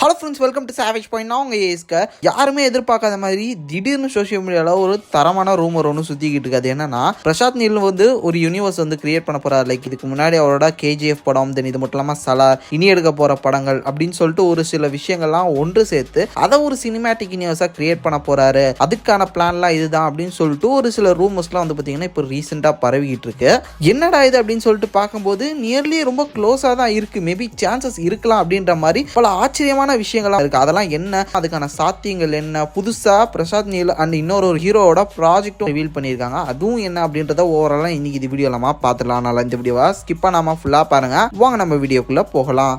Hello friends, welcome to savage point. நான் உங்கள் ஏஸ்க யாருமே எதிர்பார்க்காத மாதிரி திடீர்னு சோஷியல் மீடியாவில் ஒரு தரமான ரூமர் ஒன்று சுற்றிக்கிட்டு இருக்காது. என்னன்னா, பிரசாத் நீல் வந்து ஒரு யூனிவர்ஸ் வந்து கிரியேட் பண்ண போகிறார். லைக் இதுக்கு முன்னாடி அவரோட KGF படம், தென் இது மட்டும் இல்லாமல் சலார், இனி எடுக்க போகிற படங்கள் அப்படின்னு சொல்லிட்டு ஒரு சில விஷயங்கள்லாம் ஒன்று சேர்த்து அதை ஒரு சினிமேட்டிக் யூனிவர்ஸாக கிரியேட் பண்ண போகிறாரு. அதுக்கான பிளான்லாம் இதுதான் அப்படின்னு சொல்லிட்டு ஒரு சில ரூமர்ஸ்லாம் வந்து பார்த்தீங்கன்னா இப்போ ரீசெண்டாக பரவிக்கிட்டு இருக்கு. என்னடா இது அப்படின்னு சொல்லிட்டு பார்க்கும்போது நியர்லி ரொம்ப க்ளோஸாக தான் இருக்குது. மேபி சான்சஸ் இருக்கலாம் அப்படின்ற மாதிரி பல ஆச்சரியமான விஷயங்கள்லாம் இருக்கு. அதெல்லாம் என்ன, அதுக்கான சாத்தியங்கள் என்ன, புதுசா பிரசாத் நீல் அண்ட் இன்னொரு ஹீரோவோட ப்ராஜெக்டும் ரிவீல் பண்ணியிருக்காங்க. அதுவும் என்ன அப்படின்றத ஓவராலா இன்னைக்கு இந்த வீடியோல நம்ம பார்த்துடலாம். அதனால இந்த வீடியோவை ஸ்கிப் பண்ணாம ஃபுல்லா பாருங்க. வாங்க நம்ம வீடியோக்குள்ள போகலாம்.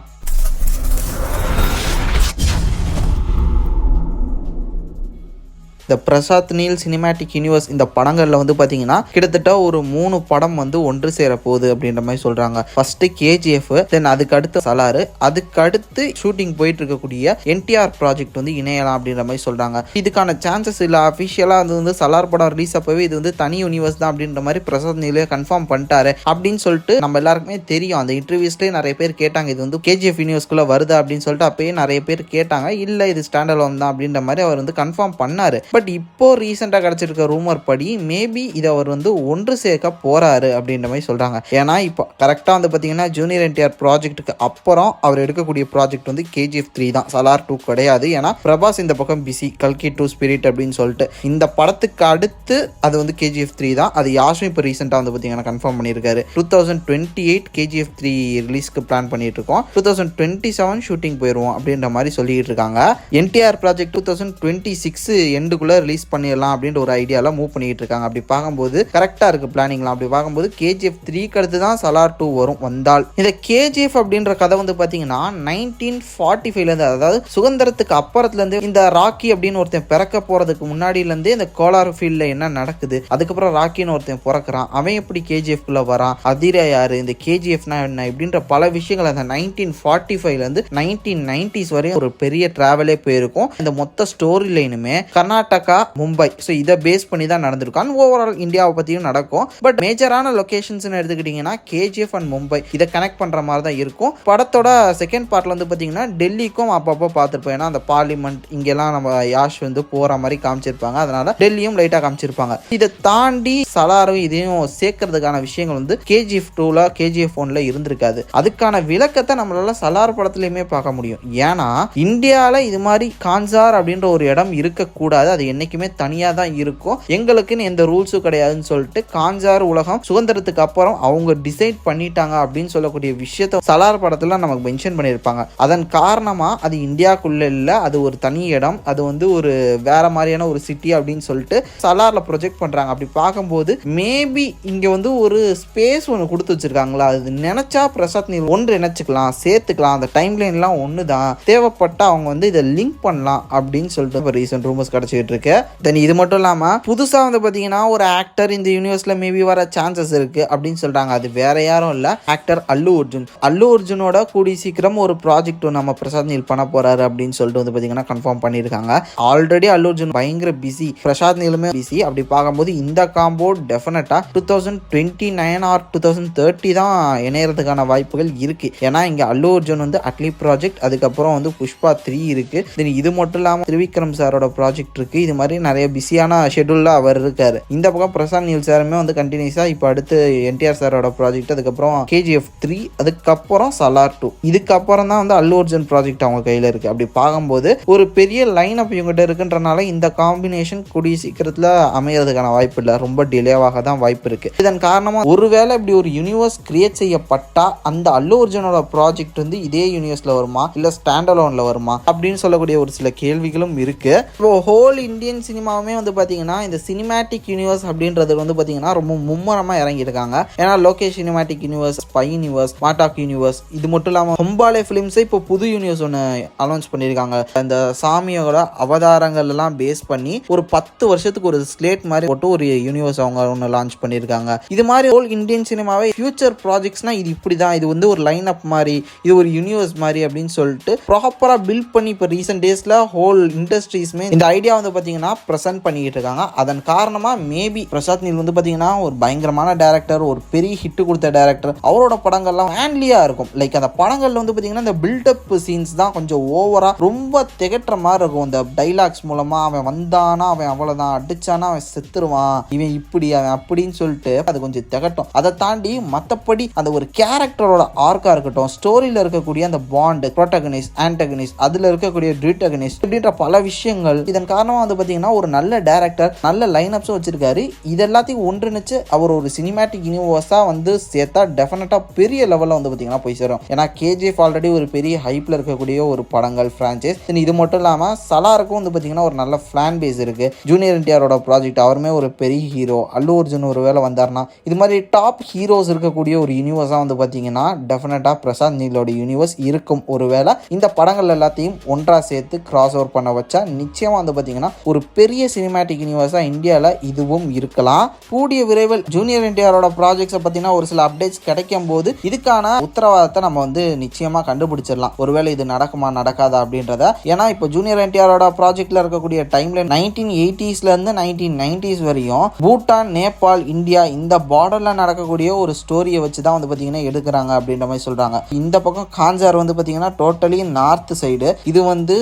இந்த பிரசாத் நீல் சினிமேட்டிக் யூனிவர்ஸ் இந்த படங்களில் வந்து பார்த்தீங்கன்னா கிட்டத்தட்ட ஒரு 3 படம் வந்து ஒன்று சேர போகுது அப்படின்ற மாதிரி சொல்கிறாங்க. ஃபர்ஸ்ட்டு KGF, தென் அதுக்கு அடுத்து சலாறு, அதுக்கு அடுத்து ஷூட்டிங் போயிட்டு இருக்கக்கூடிய NTR ப்ராஜெக்ட் வந்து இணையலாம் அப்படின்ற மாதிரி சொல்கிறாங்க. இதுக்கான சான்சஸ் இல்லை. அஃபிஷியலாக அது வந்து சலார் படம் ரிலீஸ் அப்பவே இது வந்து தனி யூனிவர்ஸ் தான் அப்படின்ற மாதிரி பிரசாத் நீலே கன்ஃபார்ம் பண்ணிட்டாரு அப்படின்னு சொல்லிட்டு நம்ம எல்லாருக்குமே தெரியும். அந்த இன்டர்வியூஸ்லேயே நிறைய பேர் கேட்டாங்க, இது வந்து KGF யூனிவர்ஸ்குள்ளே வருதா அப்படின்னு சொல்லிட்டு. அப்பயே நிறைய பேர் கேட்டாங்க. இல்லை, இது ஸ்டாண்ட் அலோன் தான் அப்படின்ற மாதிரி அவர் வந்து கன்ஃபார்ம் பண்ணாரு. பட் இப்போ ரீசெண்டாக கிடைச்சிருக்க ரூமர் படி மேபி இதை அவர் வந்து ஒன்று சேர்க்க போறாரு அப்படின்ற மாதிரி சொல்றாங்க. ஏன்னா இப்போ கரெக்டாக வந்து பார்த்தீங்கன்னா ஜூனியர் NTR ப்ராஜெக்ட்டுக்கு அப்புறம் அவர் எடுக்கக்கூடிய ப்ராஜெக்ட் வந்து KGF 3 தான், சலார் 2 கிடையாது. ஏன்னா பிரபாஸ் இந்த பக்கம் பிஸி, கல்கி 2 ஸ்பிரிட் அப்படின்னு சொல்லிட்டு. இந்த படத்துக்கு அடுத்து அது வந்து KGF 3 தான். அது யாஷும் இப்போ ரீசெண்டாக வந்து பார்த்தீங்கன்னா கன்ஃபார்ம் பண்ணியிருக்காரு. 2028 KGF 3 ரிலீஸ்க்கு பிளான் பண்ணிட்டு இருக்கோம். 2027 ஷூட்டிங் போயிடுவோம் அப்படின்ற மாதிரி சொல்லிட்டு இருக்காங்க. NTR ப்ராஜெக்ட் 2026 எண்டுக்குள்ள ரிலீஸ் பண்ணிடலாம் அப்படின்ற ஒரு ஐடியால மூவ் பண்ணிட்டு இருக்காங்க. அப்படி பார்க்கும்போது கரெக்டா இருக்கு பிளானிங்லாம். அப்படி பார்க்கும்போது KGF 3க்கு அடுத்து தான் சலார் 2 வரும் வந்தால். இந்த KGF அப்படின்ற கதை வந்து பாத்தீங்கன்னா 1945ல இருந்து, அதாவது சுதந்திரத்துக்கு அப்புறத்துல இருந்து இந்த ராக்கி அப்படின்னு ஒருத்தன் பிறக்க போறதுக்கு முன்னாடில இருந்தே இந்த கோலார் ஃபீல்ட்ல என்ன நடக்குது, அதுக்கப்புறம் ராக்கின்னு ஒருத்தன் பிறக்கிறான், அவன் எப்படி KGF குள்ள வரான், அதிரா யாரு, இந்த KGFனா என்ன இப்படின்ற பல விஷயங்கள் அந்த 1945ல இருந்து 1990s வரையும் ஒரு பெரிய டிராவலே போயிருக்கும். இந்த மொத்த ஸ்டோரி லைனுமே கர்நாடகா, மும்பை, ஸோ இதை பேஸ் பண்ணி தான் நடந்திருக்கும். ஓவரால் இந்தியாவை பற்றியும் நடக்கும். பட் மேஜரான லொகேஷன்ஸ் எடுத்துக்கிட்டிங்கன்னா KGF அண்ட் மும்பை இதை கனெக்ட் பண்ணுற மாதிரி தான் இருக்கும். படத்தோட செகண்ட் பார்ட்ல வந்து பார்த்தீங்கன்னா டெல்லிக்கும் அப்பப்போ பார்த்துருப்போம். ஏன்னா அந்த பார்லிமெண்ட் இங்கெல்லாம் நம்ம யாஷ் வந்து போகிற மாதிரி காமிச்சிருப்பாங்க. அதனால டெல்லியும் லைட்டாக காமிச்சிருப்பாங்க. இதை தாண்டி சலாரும் இதையும் சேர்க்கறதுக்கான விஷயங்கள் வந்து KGF 2ல KGF 1ல இருந்திருக்காது. அதுக்கான விளக்கத்தை நம்மளால சலார் படத்துலையுமே பார்க்க முடியும். ஏன்னா இந்தியாவில் இது மாதிரி கான்சார் அப்படின்ற ஒரு இடம் இருக்கக்கூடாது, அது என்னைக்குமே தனியா தான் இருக்கும், எங்களுக்குன்னு எந்த ரூல்ஸும் கிடையாதுன்னு சொல்லிட்டு காஞ்சார் உலகம் சுதந்திரத்துக்கு அப்புறம் அவங்க டிசைட் பண்ணிட்டாங்க அப்படின்னு சொல்லக்கூடிய விஷயத்த சலார் படத்துல நமக்கு மென்ஷன் பண்ணியிருப்பாங்க. அதன் காரணமா அது இந்தியாக்குள்ள இல்ல, அது ஒரு தனி இடம், அது வந்து ஒரு வேற மாதிரியான ஒரு சிட்டி அப்படின்னு சொல்லிட்டு சலார்ல ப்ரொஜெக்ட் பண்றாங்க. அப்படி பார்க்கும்போது மேபி இங்க வந்து ஒரு ஸ்பேஸ் ஒன்று கொடுத்து வச்சிருக்காங்களா, அது நினைச்சா பிரசாத் நீல் ஒன்று நினைச்சுக்கலாம், சேர்த்துக்கலாம், அந்த டைம் லைன்லாம் ஒன்று தான், தேவைப்பட்டா அவங்க வந்து இதை லிங்க் பண்ணலாம் அப்படின்னு சொல்லிட்டு ரீசன்ட் ரூமர்ஸ் கிடைச்சிட்டு இருக்கு. தென் இது மட்டும் இல்லாம புதுசா வந்து பாத்தீங்கன்னா ஒரு ஆக்டர் இந்த யூனிவர்ஸ்ல மேபி வர சான்சஸ் இருக்கு அப்படின்னு சொல்றாங்க. அது வேற யாரும் இல்ல, ஆக்டர் அல்லு அர்ஜுன். அல்லு அர்ஜுனோட கூடி சீக்கிரம் ஒரு ப்ராஜெக்ட் நம்ம பிரசாத் நீல் பண்ண போறாரு அப்படின்னு சொல்லிட்டு வந்து பாத்தீங்கன்னா கன்ஃபார்ம் பண்ணிருக்காங்க. ஆல்ரெடி அல்லு அர்ஜுன் பயங்கர பிஸி, பிரசாத் நீலுமே பிஸி. அப்படி பார்க்கும்போது இந்த காம்போ டெஃபினட்டா 2029 ஆர் 2030 தான் இணையறதுக்கான வாய்ப்புகள் இருக்கு. ஏன்னா இங்க அல்லு அர்ஜுன் வந்து அட்லி ப்ராஜெக்ட், அதுக்கப்புறம் வந்து புஷ்பா 3 இருக்கு. இது மட்டும் இல்லாம திரிவிக்ரம் சாரோட ப்ராஜெக்ட் இருக்கு. இது மாதிரி நிறைய பிஸியான ஷெட்யூல்ல அவர் இருக்காரு. இந்த பக்கம் பிரசாத் நீல் சாருமே வந்து கண்டினியூஸா இப்போ அடுத்து NTR சாரோட ப்ராஜெக்ட், அதுக்கப்புறம் KGF 3, அதுக்கப்புறம் சலார் 2, இதுக்கப்புறம் தான் வந்து அல்லு அர்ஜுன் ப்ராஜெக்ட் அவங்க கையில இருக்கு. அப்படி பார்க்கும்போது ஒரு பெரிய லைன் அப் இவங்ககிட்ட இருக்குன்றனால இந்த காம்பினேஷன் கூடிய சீக்கிரத்துல அமையறதுக்கான வாய்ப்பு இல்லை, ரொம்ப டிலேவாக தான் வாய்ப்பு இருக்கு. இதன் காரணமா ஒருவேளை இப்படி ஒரு யூனிவர்ஸ் கிரியேட் செய்யப்பட்டா அந்த அல்லு அர்ஜுனோட ப்ராஜெக்ட் வந்து இதே யூனிவர்ஸ்ல வருமா இல்ல ஸ்டாண்ட் அலோன்ல வருமா அப்படின்னு சொல்லக்கூடிய ஒரு சில கேள்விகளும் இருக்கு. இப்போ ஹோல் இந்தியன் சினிமாவுமே வந்து பாத்தீங்கன்னா இந்த சினிமேட்டிக் யூனிவர்ஸ் அப்படின்றது வந்து பாத்தீங்கன்னா ரொம்ப மும்மரமா இறங்கியிருக்காங்க. ஏன்னா Lokesh cinematic universe, spy universe, Maddock universe, இது மட்டும் இல்லாம ஹொம்பாலே பிலிம்ஸை இப்போ புது யூனிவர்ஸ் ஒன்று அனௌன்ஸ் பண்ணியிருக்காங்க. இந்த சாமியோட அவதாரங்கள் எல்லாம் பேஸ் பண்ணி ஒரு 10 வருஷத்துக்கு ஒரு ஸ்லேட் மாதிரி போட்டு ஒரு யூனிவர்ஸ் அவங்க ஒன்று லான்ச் பண்ணியிருக்காங்க. இது மாதிரி ஹோல் இந்தியன் சினிமாவை ஃபியூச்சர் ப்ராஜெக்ட்ஸ்னா இது இப்படிதான், இது வந்து ஒரு லைன் அப் மாதிரி, இது ஒரு யூனிவர்ஸ் மாதிரி அப்படின்னு சொல்லிட்டு ப்ராப்பரா பில்ட் பண்ணி இப்போ ரீசெண்ட் டேஸ்ல ஹோல் இண்டஸ்ட்ரீஸ்மே இந்த ஐடியா வந்து பார்த்தீங்கன்னா ப்ரெசென்ட் பண்ணிக்கிட்டு இருக்காங்க. அதன் காரணமாக மேபி பிரசாத் நீல் வந்து பார்த்தீங்கன்னா ஒரு பயங்கரமான டேரக்டர், ஒரு பெரிய ஹிட் கொடுத்த டேரக்டர். அவரோட படங்கள்லாம் ஃபேன்லியாக இருக்கும். லைக் அந்த படங்கள்ல வந்து பார்த்தீங்கன்னா இந்த பில்டப் சீன்ஸ் தான் கொஞ்சம் ஓவரா ரொம்ப திகட்டுற மாதிரி இருக்கும். இந்த டைலாக்ஸ் மூலமா அவன் வந்தானா அவன் அவ்வளோதான், அடிச்சானா அவன் செத்துருவான், இவன் இப்படி அவன் அப்படின்னு சொல்லிட்டு அது கொஞ்சம் திகட்டும். அதை தாண்டி மற்றபடி அந்த ஒரு கேரக்டரோட ஆர்க்கா இருக்கட்டும், ஸ்டோரியில் இருக்கக்கூடிய அந்த பாண்ட், ப்ரோட்டகனிஸ்ட், ஆன்டகனிஸ்ட், அதில் இருக்கக்கூடிய டியூட்டகனிஸ்ட் அப்படின்ற பல விஷயங்கள். இதன் காரணமாக வந்து பார்த்தீங்கன்னா ஒரு நல்ல டேரக்டர், நல்ல லைனப்ஸும் வச்சிருக்காரு. இது எல்லாத்தையும் ஒன்றிணைச்சு அவர் ஒரு சினிமேட்டிக் யூனிவர்ஸாக வந்து சேர்த்தா டெஃபினட்டாக பெரிய லெவலில் வந்து பார்த்தீங்கன்னா போய் சேரும். ஏன்னா கேஜிஎஃப் ஆல்ரெடி ஒரு பெரிய ஹைப்பில் இருக்கக்கூடிய ஒரு படங்கள் ஃப்ரான்ச்சைஸ். இது மட்டும் இல்லாமல் சலாருக்கும் வந்து பார்த்தீங்கன்னா ஒரு நல்ல ஃபேன் பேஸ் இருக்குது. ஜூனியர் என்டிஆரோட ப்ராஜெக்ட், அவருமே ஒரு பெரிய ஹீரோ. அல்லு அர்ஜுன் ஒரு வேளை வந்தார்னா இது மாதிரி டாப் ஹீரோஸ் இருக்கக்கூடிய ஒரு யூனிவர்ஸாக வந்து பார்த்தீங்கன்னா டெஃபினட்டாக பிரசாத் நீலோட யூனிவர்ஸ் இருக்கும். ஒருவேளை இந்த படங்கள் எல்லாத்தையும் ஒன்றா சேர்த்து கிராஸ் ஓவர் பண்ண வச்சா நிச்சயமாக வந்து பார்த்தீங்கன்னா ஒரு பெரிய சினிமேட்டிக் யூனிவர்ஸாக இந்தியாவில் இதுவும் இருக்கலாம். கூடிய விரைவில் ஜூனியர் என்டிஆரோட ப்ராஜெக்ட்ஸை பற்றினா ஒரு சில அப்டேட்ஸ் கிடைக்கும் போது இதுக்கான உத்தரவாதத்தை நம்ம வந்து நிச்சயமாக கண்டுபிடிச்சிடலாம். ஒருவேளை இது நடக்குமா நடக்காதா அப்படின்றத. ஏன்னா இப்போ ஜூனியர் என்டிஆரோட ப்ராஜெக்ட்ல இருக்கக்கூடிய டைம்ல 1980s 1990s வரையும் பூட்டான், நேபாள், இந்தியா இந்த பார்டர்ல நடக்கக்கூடிய ஒரு ஸ்டோரியை வச்சு தான் வந்து பார்த்தீங்கன்னா எடுக்கிறாங்க அப்படின்ற மாதிரி சொல்றாங்க. இந்த பக்கம் காஞ்சார் வந்து பார்த்தீங்கன்னா டோட்டலி நார்த் சைடு, இது வந்து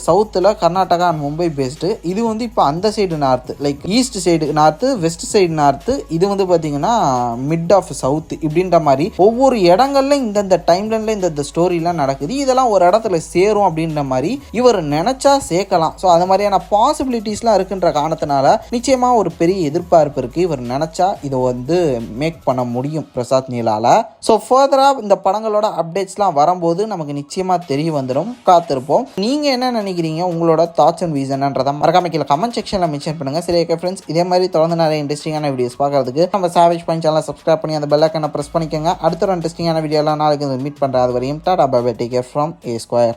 சவுத்தில் கர்நாடகா அண்ட் மும்பை பேஸ்டு. இது வந்து இப்போ அந்த side north, like east side north, west side north, இது வந்து பார்த்தீங்கன்னா மிட் ஆஃப் சவுத் இப்படின்ற மாதிரி ஒவ்வொரு இடங்கள்ல இந்த டைம்லைன்ல இந்த ஸ்டோரிலாம் நடக்குது. இதெல்லாம் ஒரு இடத்துல சேரும் அப்படின்ற மாதிரி இவர் நினைச்சா சேர்க்கலாம். ஸோ அது மாதிரியான பாசிபிலிட்டிஸ்லாம் இருக்குன்ற காரணத்தினால நிச்சயமா ஒரு பெரிய எதிர்பார்ப்பு இருக்கு. இவர் நினைச்சா இதை வந்து மேக் பண்ண முடியும் பிரசாத் நீலால. ஸோ ஃபர்தரா இந்த படங்களோட அப்டேட்ஸ்லாம் வரும்போது நமக்கு நிச்சயமா தெரிய வந்துடும். காத்திருப்போம். நீங்க என்ன நினைக்கிறீங்க? உங்களோட தாட்ஸ் அண்ட் வியூஸ்ன்றதை மறக்காம கீழே கமெண்ட் செக்ஷன்ல மென்ஷன் பண்ணுங்க. சரி ஓகே ஃப்ரெண்ட்ஸ், இதே மாதிரி தொடர்ந்து நிறைய இன்ட்ரெஸ்டிங்கான வீடியோஸ் பார்க்கறதுக்கு நம்ம சாவேஜ் பாயிண்ட் சேனலை சப்ஸ்கிரைப் பண்ணி அந்த பெல் ஐகானை பிரஸ் பண்ணிக்கோங்க. அடுத்த ஒரு இன்ட்ரெஸ்டிங்கான வீடியோலாம் நாளைக்கு மீட் பண்ற. அது வரையும் tata bye bye, take care from A Square.